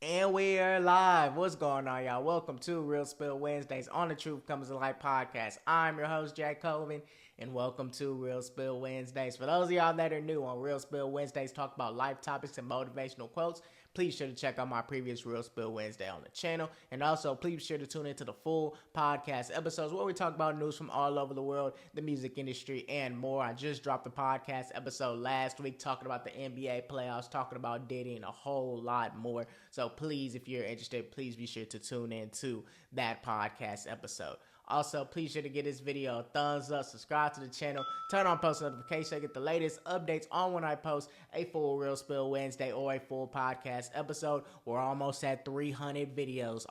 And we are live. What's going on, y'all? Welcome to Real Spill Wednesdays on the Truth Comes to Light podcast. I'm your host, Jack Coven, and welcome to Real Spill Wednesdays. For those of y'all that are new on Real Spill Wednesdays, talk about life topics and motivational quotes. Please sure to check out my previous Real Spill Wednesday on the channel. And also, please be sure to tune into the full podcast episodes where we talk about news from all over the world, the music industry, and more. I just dropped a podcast episode last week talking about the NBA playoffs, talking about Diddy, and a whole lot more. So please, if you're interested, please be sure to tune in to that podcast episode. Also, please sure to give this video a thumbs up, subscribe to the channel, turn on post notifications to get the latest updates on when I post a full Real Spill Wednesday or a full podcast episode. We're almost at 300 videos.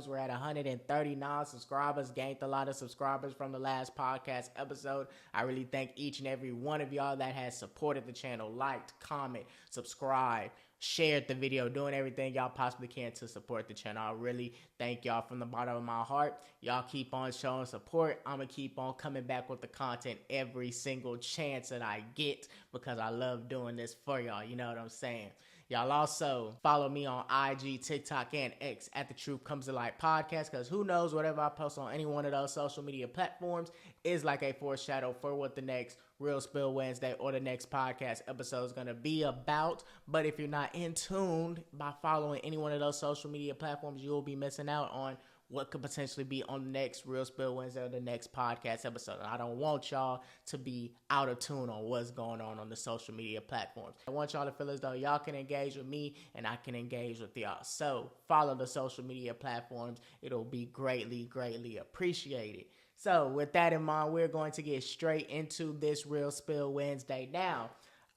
We're at 139 subscribers. Gained a lot of subscribers from the last podcast episode. I really thank each and every one of y'all that has supported the channel, liked, comment, subscribe, shared the video, doing everything y'all possibly can to support the channel. I really thank y'all from the bottom of my heart. Y'all keep on showing support. I'm going to keep on coming back with the content every single chance that I get because I love doing this for y'all. You know what I'm saying? Y'all also follow me on IG, TikTok, and X at The Truth Comes to Light podcast, because who knows, whatever I post on any one of those social media platforms is like a foreshadow for what the next Real Spill Wednesday or the next podcast episode is going to be about. But if you're not in tune by following any one of those social media platforms, you'll be missing out on what could potentially be on the next Real Spill Wednesday or the next podcast episode. And I don't want y'all to be out of tune on what's going on the social media platforms. I want y'all to feel as though y'all can engage with me and I can engage with y'all. So follow the social media platforms. It'll be greatly, greatly appreciated. So with that in mind, we're going to get straight into this Real Spill Wednesday. Now,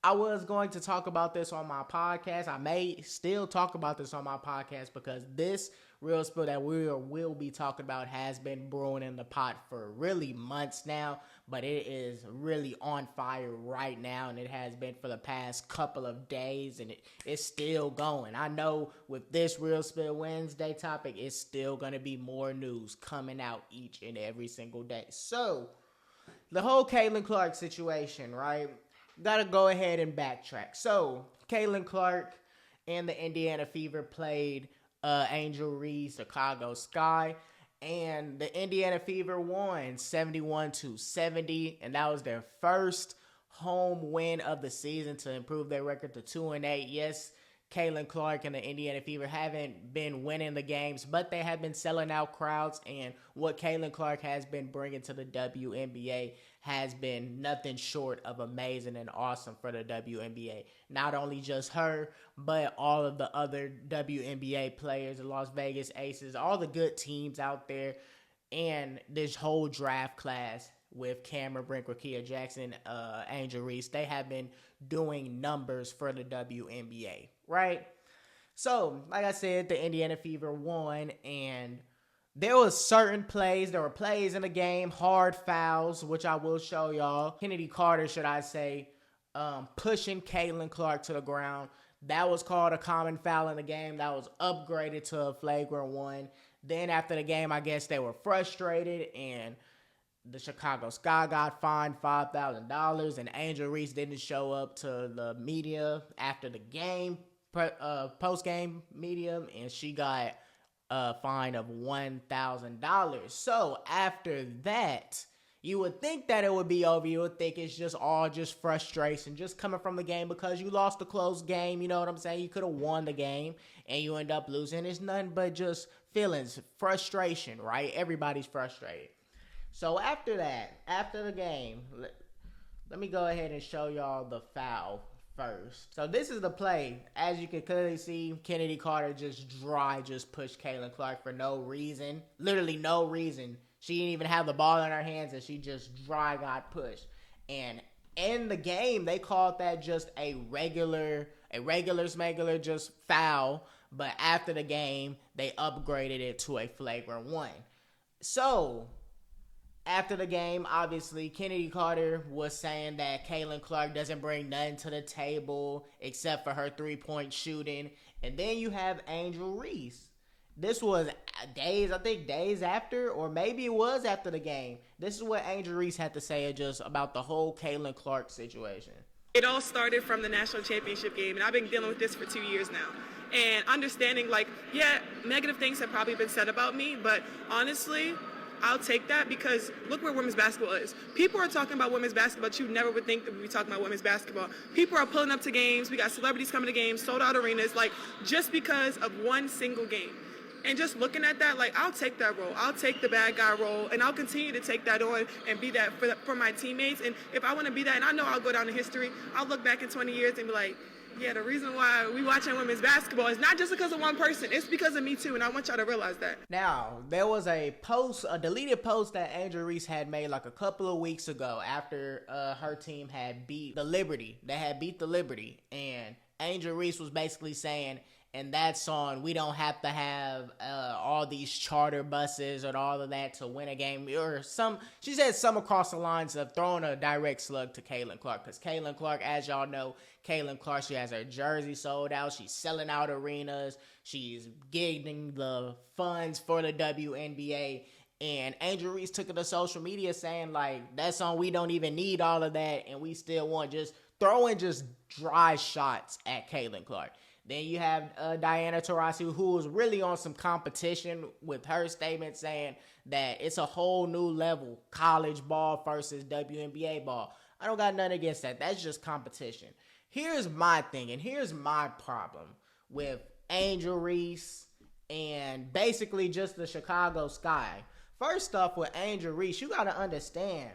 I was going to talk about this on my podcast. I may still talk about this on my podcast because this Real Spill that we will be talking about has been brewing in the pot for really months now, but it is really on fire right now, and it has been for the past couple of days, and it's still going. I know with this Real Spill Wednesday topic, it's still going to be more news coming out each and every single day. So, the whole Caitlin Clark situation, right? Gotta go ahead and backtrack. So, Caitlin Clark and the Indiana Fever played Angel Reese, Chicago Sky, and the Indiana Fever won 71-70, and that was their first home win of the season to improve their record to 2-8. Yes, Caitlin Clark and the Indiana Fever haven't been winning the games, but they have been selling out crowds, and what Caitlin Clark has been bringing to the WNBA has been nothing short of amazing and awesome for the WNBA. Not only just her, but all of the other WNBA players, the Las Vegas Aces, all the good teams out there, and this whole draft class with Cameron Brink, Rakia Jackson, Angel Reese, they have been doing numbers for the WNBA, right? So, like I said, the Indiana Fever won, and there were plays in the game, hard fouls, which I will show y'all. Kennedy Carter, should I say, pushing Caitlin Clark to the ground. That was called a common foul in the game. That was upgraded to a flagrant one. Then after the game, I guess they were frustrated, and the Chicago Sky got fined $5,000, and Angel Reese didn't show up to the media after the game, post-game media, and she got a fine of $1,000. So after that, you would think that it would be over. You would think it's just frustration, just coming from the game because you lost a close game. You know what I'm saying? You could have won the game and you end up losing. It's nothing but just feelings, frustration, right? Everybody's frustrated. So after that, after the game, let me go ahead and show y'all the foul first. So this is the play. As you can clearly see, Kennedy Carter just pushed Caitlin Clark for no reason. Literally no reason. She didn't even have the ball in her hands, and she just got pushed. And in the game, they called that just a regular smuggler, just foul. But after the game, they upgraded it to a flagrant one. So after the game, obviously, Kennedy Carter was saying that Caitlin Clark doesn't bring nothing to the table except for her three-point shooting. And then you have Angel Reese. This was days after, or maybe it was after the game. This is what Angel Reese had to say just about the whole Caitlin Clark situation. It all started from the national championship game, and I've been dealing with this for 2 years now. and understanding, like, yeah, negative things have probably been said about me, but honestly, I'll take that because look where women's basketball is. People are talking about women's basketball, but you never would think that we'd be talking about women's basketball. People are pulling up to games. We got celebrities coming to games, sold out arenas, like, just because of one single game. And just looking at that, like, I'll take that role. I'll take the bad guy role, and I'll continue to take that on and be that for my teammates. And if I want to be that, and I know I'll go down in history, I'll look back in 20 years and be like, yeah, the reason why we watching women's basketball is not just because of one person. It's because of me, too, and I want y'all to realize that. Now, there was a deleted post that Angel Reese had made like a couple of weeks ago after her team had beat the Liberty. They had beat the Liberty, and Angel Reese was basically saying, in that song, we don't have to have all these charter buses or all of that to win a game. Or she said some across the lines of throwing a direct slug to Caitlin Clark. Because Caitlin Clark, as y'all know, Caitlin Clark, she has her jersey sold out. She's selling out arenas. She's getting the funds for the WNBA. And Angel Reese took it to social media saying, like, that song, we don't even need all of that. And we still want just throwing just dry shots at Caitlin Clark. Then you have Diana Taurasi, who was really on some competition with her statement saying that it's a whole new level, college ball versus WNBA ball. I don't got nothing against that. That's just competition. Here's my thing, and here's my problem with Angel Reese and basically just the Chicago Sky. First off, with Angel Reese, you got to understand,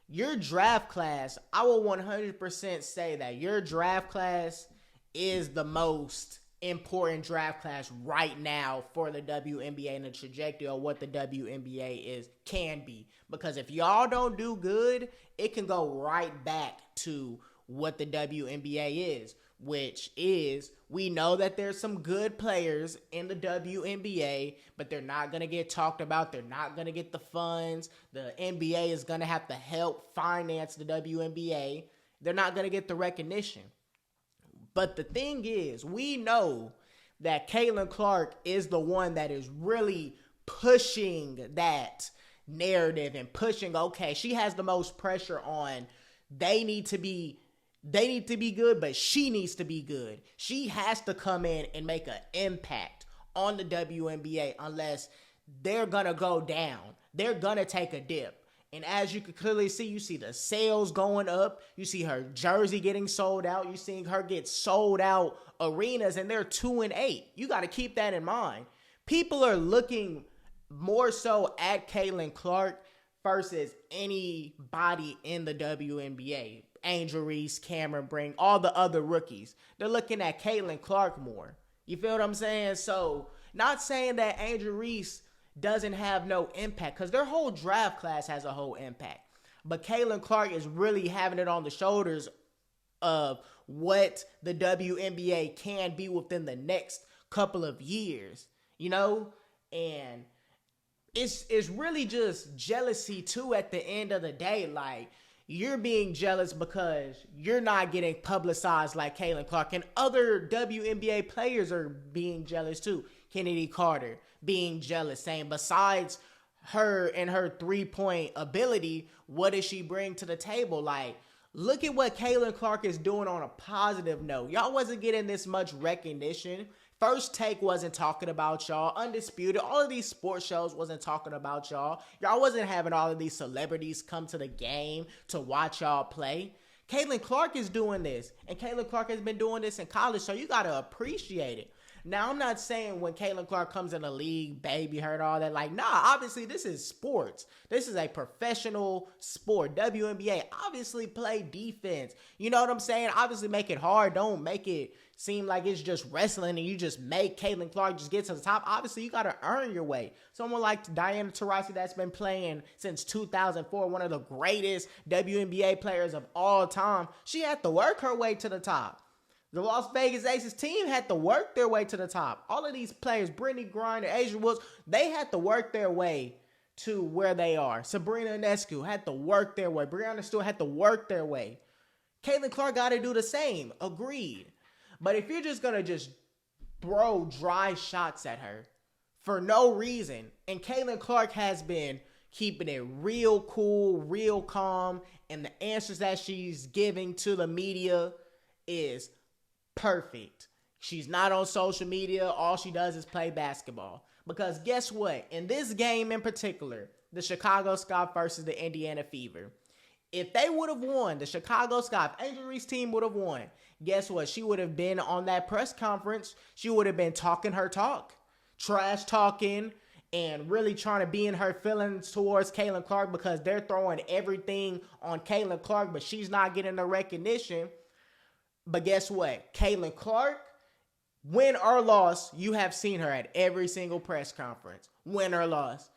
your draft class, I will 100% say that your draft class is the most important draft class right now for the WNBA and the trajectory of what the WNBA can be. Because if y'all don't do good, it can go right back to what the WNBA is, which is, we know that there's some good players in the WNBA, but they're not going to get talked about. They're not going to get the funds. The NBA is going to have to help finance the WNBA. They're not going to get the recognition. But the thing is, we know that Caitlin Clark is the one that is really pushing that narrative and pushing, okay, she has the most pressure on, they need to be good, but she needs to be good. She has to come in and make an impact on the WNBA unless they're going to go down. They're going to take a dip. And as you can clearly see, you see the sales going up. You see her jersey getting sold out. You seeing her get sold out arenas, and they're 2-8. You got to keep that in mind. People are looking more so at Caitlin Clark versus anybody in the WNBA. Angel Reese, Cameron Brink, all the other rookies. They're looking at Caitlin Clark more. You feel what I'm saying? So, not saying that Angel Reese doesn't have no impact, because their whole draft class has a whole impact. But Caitlin Clark is really having it on the shoulders of what the WNBA can be within the next couple of years, you know? And it's really just jealousy too at the end of the day. Like, you're being jealous because you're not getting publicized like Caitlin Clark, and other WNBA players are being jealous too. Kennedy Carter being jealous, saying besides her and her 3-point ability, what does she bring to the table? Like, look at what Caitlin Clark is doing on a positive note. Y'all wasn't getting this much recognition. First Take wasn't talking about y'all. Undisputed, all of these sports shows wasn't talking about y'all. Y'all wasn't having all of these celebrities come to the game to watch y'all play. Caitlin Clark is doing this, and Caitlin Clark has been doing this in college, so you got to appreciate it. Now, I'm not saying when Caitlin Clark comes in the league, baby hurt, all that. Like, nah, obviously, this is sports. This is a professional sport. WNBA, obviously play defense. You know what I'm saying? Obviously, make it hard. Don't make it seem like it's just wrestling and you just make Caitlin Clark just get to the top. Obviously, you got to earn your way. Someone like Diana Taurasi that's been playing since 2004, one of the greatest WNBA players of all time, she had to work her way to the top. The Las Vegas Aces team had to work their way to the top. All of these players, Brittany Griner, Asia Woods, they had to work their way to where they are. Sabrina Ionescu had to work their way. Breonna Stewart had to work their way. Caitlin Clark got to do the same. Agreed. But if you're just going to just throw dry shots at her for no reason, and Caitlin Clark has been keeping it real cool, real calm, and the answers that she's giving to the media is perfect. She's not on social media. All she does is play basketball. Because guess what? In this game in particular, the Chicago Sky versus the Indiana Fever, if they would have won, the Chicago Sky, if Angel Reese team would have won, guess what? She would have been on that press conference. She would have been talking her talk, trash talking, and really trying to be in her feelings towards Caitlin Clark because they're throwing everything on Caitlin Clark, but she's not getting the recognition. But guess what? Caitlin Clark, win or loss, you have seen her at every single press conference. Win or loss.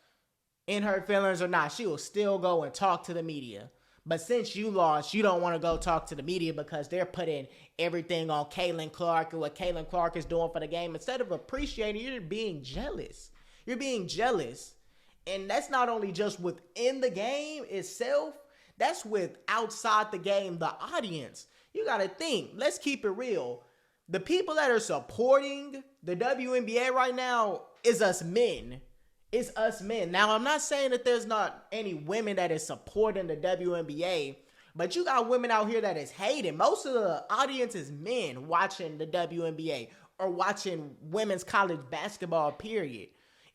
In her feelings or not, she will still go and talk to the media. But since you lost, you don't want to go talk to the media because they're putting everything on Caitlin Clark and what Caitlin Clark is doing for the game. Instead of appreciating, you're being jealous. You're being jealous. And that's not only just within the game itself, that's with outside the game, the audience. You got to think, let's keep it real. The people that are supporting the WNBA right now is us men. It's us men. Now, I'm not saying that there's not any women that is supporting the WNBA, but you got women out here that is hating. Most of the audience is men watching the WNBA or watching women's college basketball, period.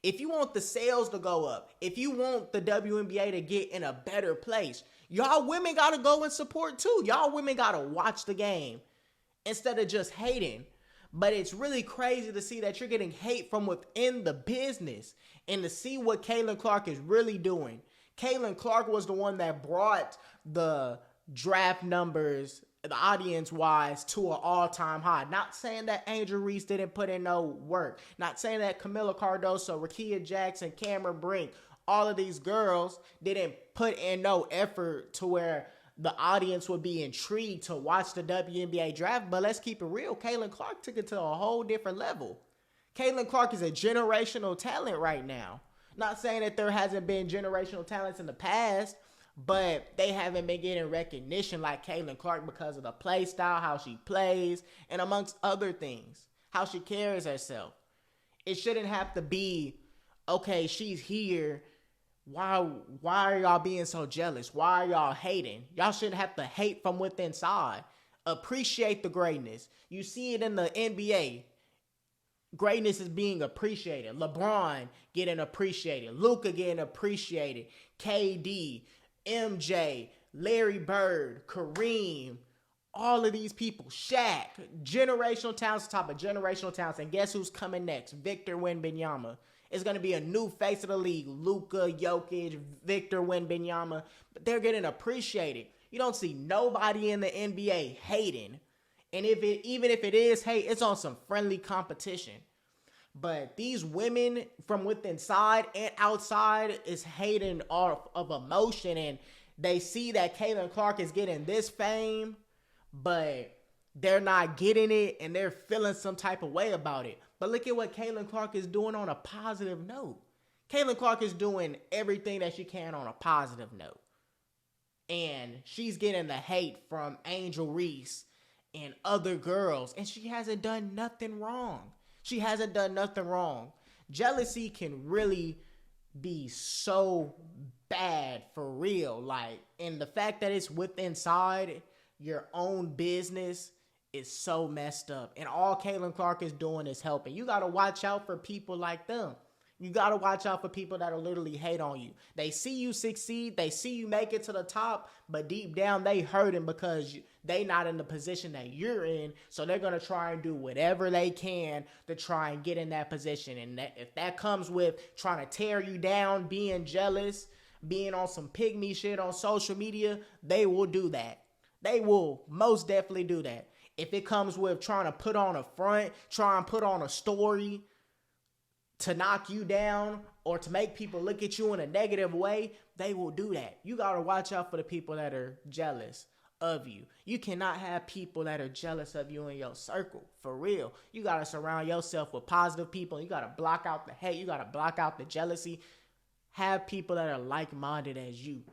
If you want the sales to go up, if you want the WNBA to get in a better place, y'all women got to go and support too. Y'all women got to watch the game instead of just hating. But it's really crazy to see that you're getting hate from within the business and to see what Caitlin Clark is really doing. Caitlin Clark was the one that brought the draft numbers, the audience-wise, to an all-time high. Not saying that Angel Reese didn't put in no work. Not saying that Camila Cardoso, Rakia Jackson, Cameron Brink, all of these girls didn't put in no effort to where the audience would be intrigued to watch the WNBA draft. But let's keep it real. Caitlin Clark took it to a whole different level. Caitlin Clark is a generational talent right now. Not saying that there hasn't been generational talents in the past, but they haven't been getting recognition like Caitlin Clark because of the play style, how she plays, and amongst other things, how she carries herself. It shouldn't have to be, okay, she's here. Why are y'all being so jealous? Why are y'all hating? Y'all shouldn't have to hate from within inside. Appreciate the greatness. You see it in the NBA. Greatness is being appreciated. LeBron getting appreciated. Luka getting appreciated. KD, MJ, Larry Bird, Kareem, all of these people. Shaq, generational talents, top of generational talents. And guess who's coming next? Victor Wembanyama. It's going to be a new face of the league. Luka, Jokic, Victor Wembanyama. But they're getting appreciated. You don't see nobody in the NBA hating. And even if it is hate, it's on some friendly competition. But these women from within inside and outside is hating off of emotion. And they see that Caitlin Clark is getting this fame, but they're not getting it and they're feeling some type of way about it. But look at what Caitlin Clark is doing on a positive note. Caitlin Clark is doing everything that she can on a positive note. And she's getting the hate from Angel Reese and other girls. And she hasn't done nothing wrong. She hasn't done nothing wrong. Jealousy can really be so bad for real. Like, and the fact that it's within inside your own business is so messed up. And all Caitlin Clark is doing is helping. You got to watch out for people like them. You got to watch out for people that will literally hate on you. They see you succeed. They see you make it to the top. But deep down, they hurting because they not in the position that you're in. So they're going to try and do whatever they can to try and get in that position. And if that comes with trying to tear you down, being jealous, being on some pygmy shit on social media, they will do that. They will most definitely do that. If it comes with trying to put on a front, try and put on a story to knock you down or to make people look at you in a negative way, they will do that. You got to watch out for the people that are jealous of you. You cannot have people that are jealous of you in your circle, for real. You got to surround yourself with positive people. You got to block out the hate. You got to block out the jealousy. Have people that are like-minded as you.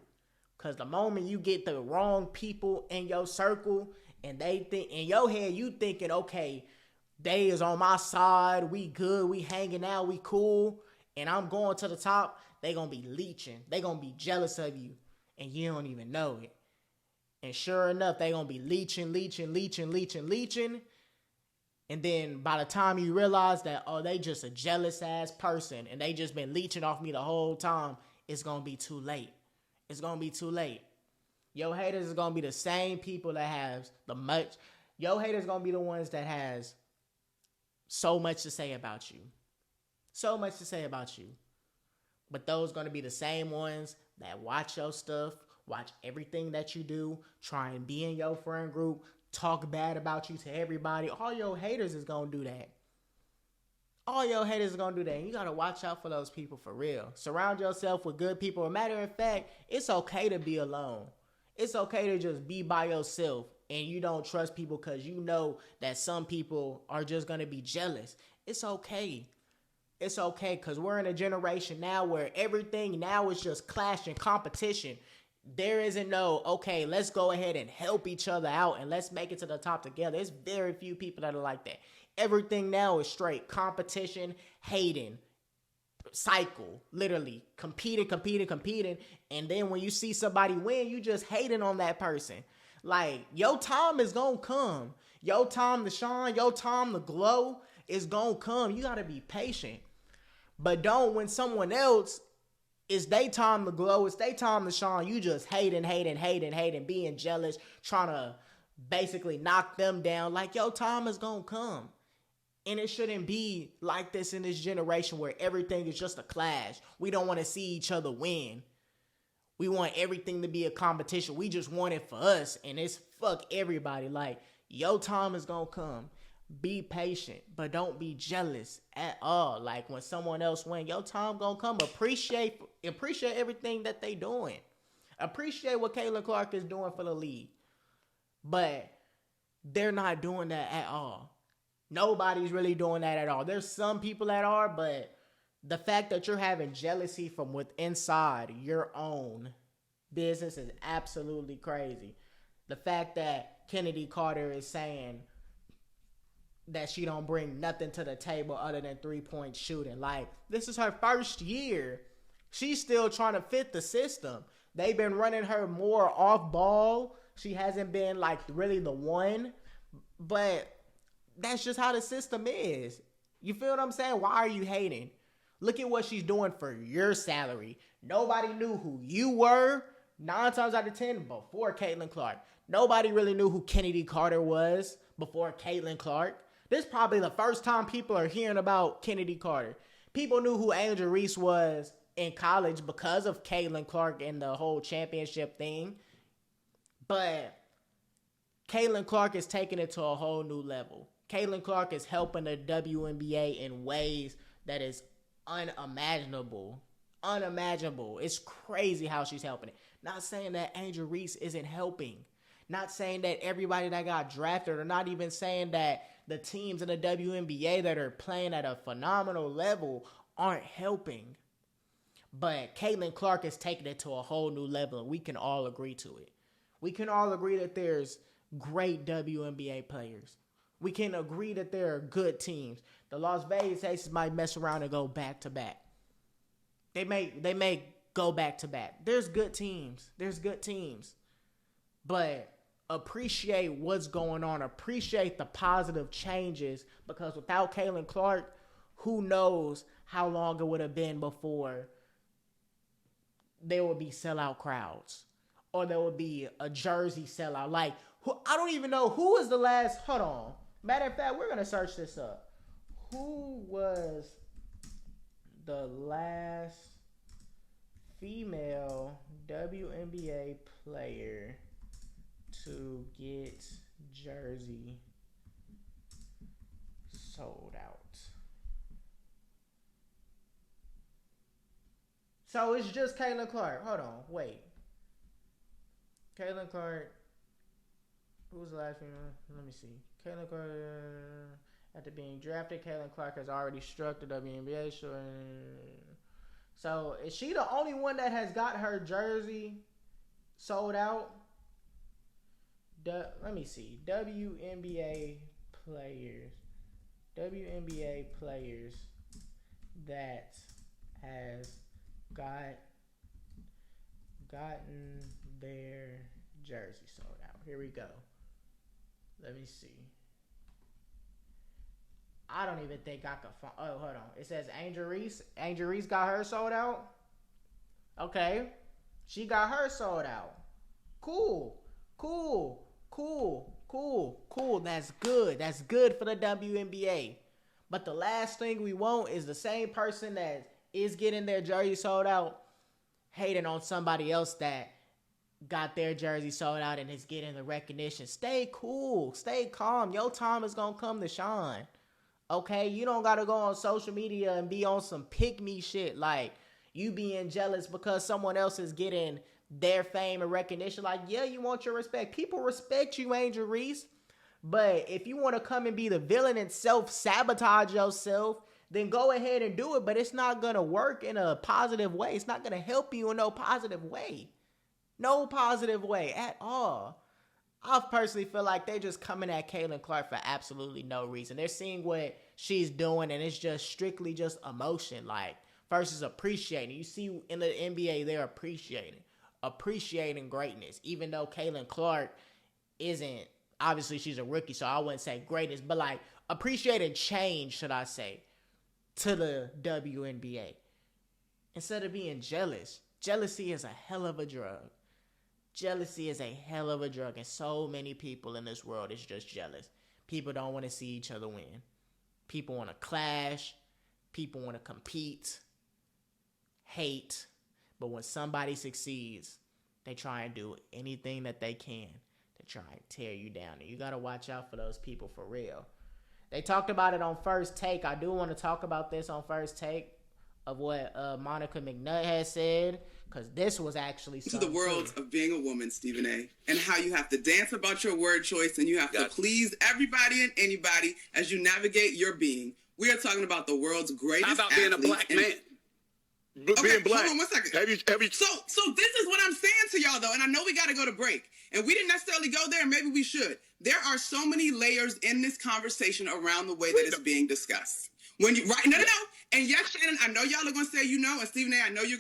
Because the moment you get the wrong people in your circle and they think, in your head, you thinking, okay, they is on my side, we good, we hanging out, we cool, and I'm going to the top, they gonna be leeching. They gonna be jealous of you, and you don't even know it. And sure enough, they gonna be leeching. And then by the time you realize that, oh, they just a jealous ass person and they just been leeching off me the whole time, it's going to be too late. It's going to be too late. Your haters is going to be the same people that has your haters going to be the ones that has so much to say about you. So much to say about you. But those going to be the same ones that watch your stuff, watch everything that you do, try and be in your friend group, talk bad about you to everybody. All your haters is going to do that. All your haters are going to do that. And you got to watch out for those people for real. Surround yourself with good people. As a matter of fact, it's okay to be alone. It's okay to just be by yourself and you don't trust people because you know that some people are just going to be jealous. It's okay. It's okay because we're in a generation now where everything now is just clash and competition. There isn't no, okay, let's go ahead and help each other out and let's make it to the top together. There's very few people that are like that. Everything now is straight competition, hating, cycle, literally competing. And then when you see somebody win, you just hating on that person. Like, your time is going to come. Your time to shine, your time to glow is going to come. You got to be patient. But don't, when someone else, it's their time to glow, it's their time to shine, you just hating, being jealous, trying to basically knock them down. Like, your time is going to come. And it shouldn't be like this in this generation where everything is just a clash. We don't want to see each other win. We want everything to be a competition. We just want it for us. And it's fuck everybody. Like, your time is going to come. Be patient, but don't be jealous at all. Like, when someone else wins, your time going to come. Appreciate everything that they doing. Appreciate what Caitlin Clark is doing for the league. But they're not doing that at all. Nobody's really doing that at all. There's some people that are, but the fact that you're having jealousy from within inside your own business is absolutely crazy. The fact that Kennedy Carter is saying that she don't bring nothing to the table other than 3-point shooting. Like, this is her first year. She's still trying to fit the system. They've been running her more off ball. She hasn't been, like, really the one. But that's just how the system is. You feel what I'm saying? Why are you hating? Look at what she's doing for your salary. Nobody knew who you were 9 times out of 10 before Caitlin Clark. Nobody really knew who Kennedy Carter was before Caitlin Clark. This is probably the first time people are hearing about Kennedy Carter. People knew who Angel Reese was in college because of Caitlin Clark and the whole championship thing. But Caitlin Clark is taking it to a whole new level. Caitlin Clark is helping the WNBA in ways that is unimaginable. It's crazy how she's helping it. Not saying that Angel Reese isn't helping. Not saying that everybody that got drafted, or not even saying that the teams in the WNBA that are playing at a phenomenal level aren't helping. But Caitlin Clark is taking it to a whole new level, and we can all agree to it. We can all agree that there's great WNBA players. We can agree that there are good teams. The Las Vegas Aces might mess around and go back-to-back. They may go back-to-back. There's good teams. But appreciate what's going on. Appreciate the positive changes, because without Caitlin Clark, who knows how long it would have been before there would be sellout crowds, or there would be a jersey sellout. Like, I don't even know who was the last. Hold on. Matter of fact, we're going to search this up. Who was the last female WNBA player to get jersey sold out? So it's just Caitlin Clark. Hold on. Wait. Caitlin Clark. Who was the last female? Let me see. Caitlin Clark, after being drafted, Caitlin Clark has already struck the WNBA. So is she the only one that has got her jersey sold out? Let me see. WNBA players that has gotten their jersey sold out. Here we go. Let me see. I don't even think I could find. Oh, hold on. It says Angel Reese. Angel Reese got her sold out. Okay, she got her sold out. Cool, cool, cool, cool, cool. That's good. That's good for the WNBA. But the last thing we want is the same person that is getting their jersey sold out hating on somebody else that got their jersey sold out and is getting the recognition. Stay cool. Stay calm. Your time is going to come to shine. Okay? You don't got to go on social media and be on some pick me shit like you being jealous because someone else is getting their fame and recognition. Like, yeah, you want your respect. People respect you, Angel Reese. But if you want to come and be the villain and self-sabotage yourself, then go ahead and do it. But it's not going to work in a positive way. It's not going to help you in no positive way. No positive way at all. I personally feel like they're just coming at Caitlin Clark for absolutely no reason. They're seeing what she's doing, and it's just strictly just emotion, like, versus appreciating. You see in the NBA, they're appreciating greatness, even though Caitlin Clark isn't, obviously she's a rookie, so I wouldn't say greatness, but like appreciating change, should I say, to the WNBA. Instead of being jealous. Jealousy is a hell of a drug. Jealousy is a hell of a drug, and so many people in this world is just jealous. People don't want to see each other win. People want to clash. People want to compete. Hate. But when somebody succeeds, they try and do anything that they can to try and tear you down. And you got to watch out for those people for real. They talked about it on First Take. I do want to talk about this on First Take of what Monica McNutt has said, because this was actually to the world of being a woman, Stephen A., and how you have to dance about your word choice and you have to please everybody and anybody as you navigate your being. We are talking about the world's greatest. How about being a black man? Being black. Hold on 1 second. Have you... So this is what I'm saying to y'all, though, and I know we got to go to break, and we didn't necessarily go there, and maybe we should. There are so many layers in this conversation around the way that it's being discussed. When you no. And yes, Shannon, I know y'all are gonna say and Stephen A., I know you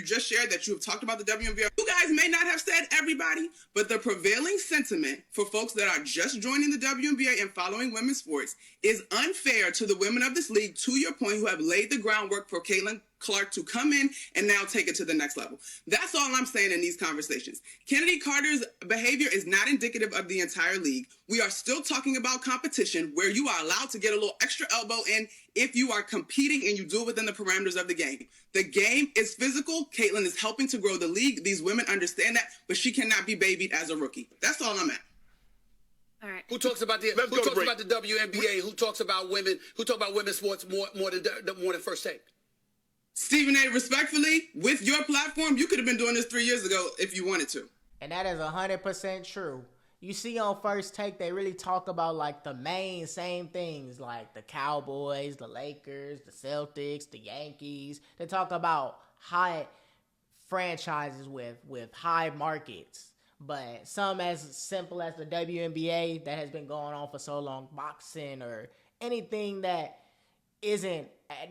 just shared that you have talked about the WNBA. You guys may not have said everybody, but the prevailing sentiment for folks that are just joining the WNBA and following women's sports is unfair to the women of this league, to your point, who have laid the groundwork for Caitlin Clark to come in and now take it to the next level. That's all I'm saying in these conversations. Kennedy Carter's behavior is not indicative of the entire league. We are still talking about competition where you are allowed to get a little extra elbow in if you are competing and you do it within the parameters of the game. The game is physical. Caitlin is helping to grow the league. These women understand that, but she cannot be babied as a rookie. That's all I'm at. All right. Who talks about the WNBA? Who talks about women? Who talks about women's sports more than First Take? Stephen A., respectfully, with your platform, you could have been doing this 3 years ago if you wanted to. And that is 100% true. You see on First Take, they really talk about like the same things, like the Cowboys, the Lakers, the Celtics, the Yankees. They talk about high franchises with high markets. But some as simple as the WNBA that has been going on for so long, boxing or anything that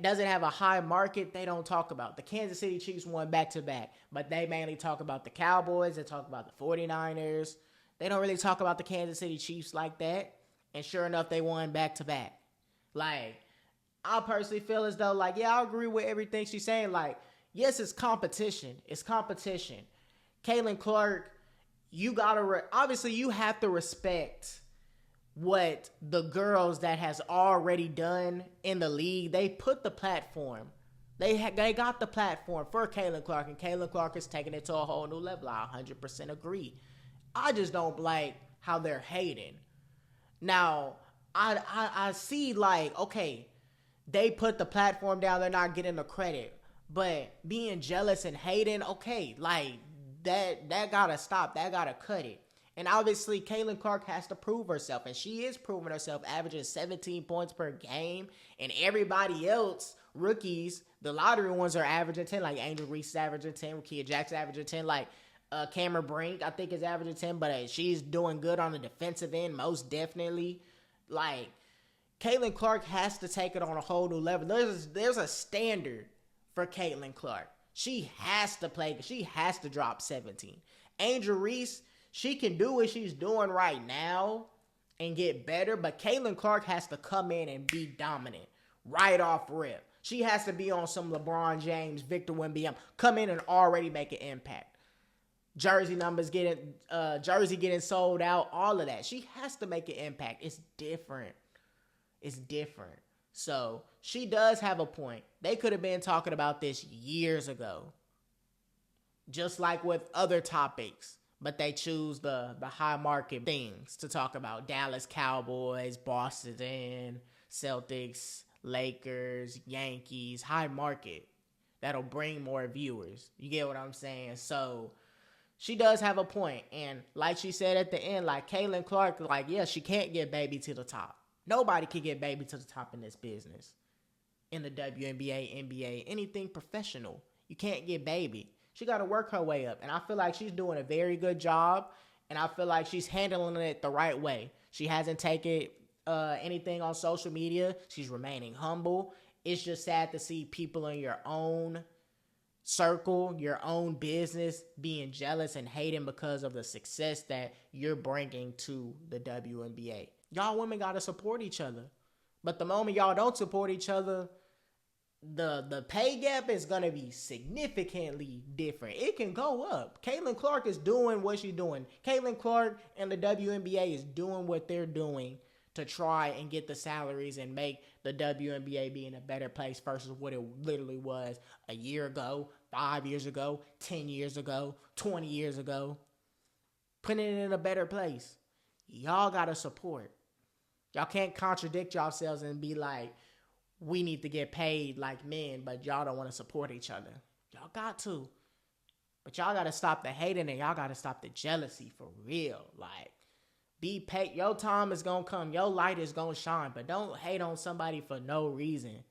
doesn't have a high market, they don't talk about. The Kansas City Chiefs won back-to-back, but they mainly talk about the Cowboys, they talk about the 49ers. They don't really talk about the Kansas City Chiefs like that, and sure enough, they won back-to-back. Like, I personally feel as though, like, yeah, I agree with everything she's saying. Like, yes, it's competition. It's competition. Caitlin Clark, you gotta, obviously, you have to respect what the girls that has already done in the league. They put the platform. They got the platform for Caitlin Clark, and Caitlin Clark is taking it to a whole new level. I 100% agree. I just don't like how they're hating. Now, I see like, okay, they put the platform down, they're not getting the credit. But being jealous and hating, okay, like that gotta stop. That gotta cut it. And obviously, Caitlin Clark has to prove herself, and she is proving herself, averaging 17 points per game. And everybody else, rookies, the lottery ones are averaging 10, like Angel Reese is averaging 10, Kia Jackson averaging 10, like Cameron Brink, I think, is averaging 10, but she's doing good on the defensive end, most definitely. Like, Caitlin Clark has to take it on a whole new level. There's a standard for Caitlin Clark. She has to play, she has to drop 17. Angel Reese, she can do what she's doing right now and get better, but Caitlin Clark has to come in and be dominant right off rip. She has to be on some LeBron James, Victor Wembanyama, come in and already make an impact. Jersey numbers getting sold out, all of that. She has to make an impact. It's different. So she does have a point. They could have been talking about this years ago, just like with other topics, but they choose the high market things to talk about. Dallas Cowboys, Boston Celtics, Lakers, Yankees, high market. That'll bring more viewers. You get what I'm saying? So she does have a point. And like she said at the end, like Caitlin Clark, like, yeah, she can't get baby to the top. Nobody can get baby to the top in this business. In the WNBA, NBA, anything professional. You can't get baby. She got to work her way up. And I feel like she's doing a very good job. And I feel like she's handling it the right way. She hasn't taken anything on social media. She's remaining humble. It's just sad to see people in your own circle, your own business, being jealous and hating because of the success that you're bringing to the WNBA. Y'all women got to support each other. But the moment y'all don't support each other, the pay gap is going to be significantly different. It can go up. Caitlin Clark is doing what she's doing. Caitlin Clark and the WNBA is doing what they're doing to try and get the salaries and make the WNBA be in a better place versus what it literally was a year ago, 5 years ago, 10 years ago, 20 years ago. Putting it in a better place. Y'all got to support. Y'all can't contradict yourselves and be like, we need to get paid like men, but y'all don't want to support each other. Y'all got to. But y'all got to stop the hating and y'all got to stop the jealousy for real. Like, be paid. Your time is going to come. Your light is going to shine. But don't hate on somebody for no reason.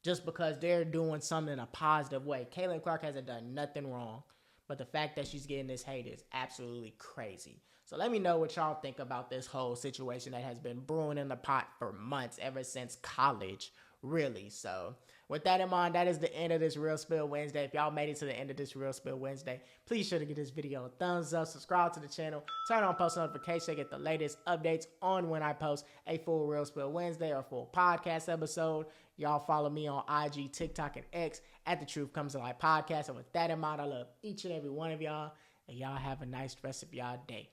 Just because they're doing something in a positive way. Caitlin Clark hasn't done nothing wrong. But the fact that she's getting this hate is absolutely crazy. So let me know what y'all think about this whole situation that has been brewing in the pot for months, ever since college, really. So with that in mind, that is the end of this Real Spill Wednesday. If y'all made it to the end of this Real Spill Wednesday, please sure to give this video a thumbs up, subscribe to the channel, turn on post notifications to get the latest updates on when I post a full Real Spill Wednesday or full podcast episode. Y'all follow me on IG, TikTok, and X at The Truth Comes to Light Podcast. And with that in mind, I love each and every one of y'all. And y'all have a nice rest of y'all day.